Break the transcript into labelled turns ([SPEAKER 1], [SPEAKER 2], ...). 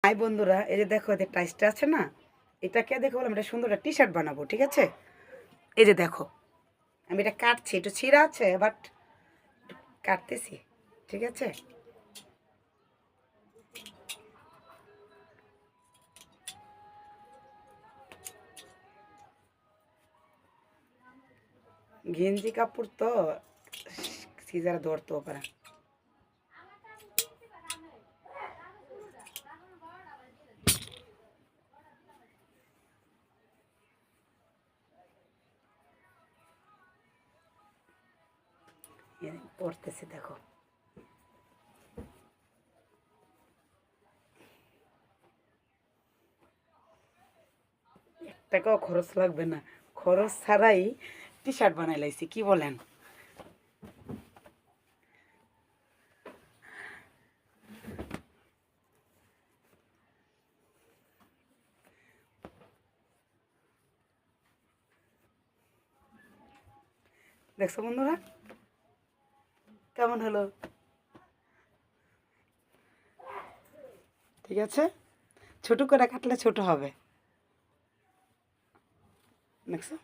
[SPEAKER 1] High বন্ধুরা, এই যে দেখো এদের টাইসটা আছে না, এটাকে দেখো বললাম এটা সুন্দর একটা টি শার্ট বানাবো। ঠিক আছে, এই যে দেখো আমি এটা কাটছি, একটু ছিঁড়া আছে বাট কাটতেছি। ঠিক আছে, গেঞ্জি কাপড় তো সিজারে ধরতেও পারে। পড়তেছি দেখো, টাকাও খরচ লাগবে না, খরচ ছাড়াই টি শার্ট বানাই লাইছি। কি বলেন? দেখছো বন্ধুরা কেমন হলো? ঠিক আছে, ছোট করে কাটলে ছোট হবে। দেখছো?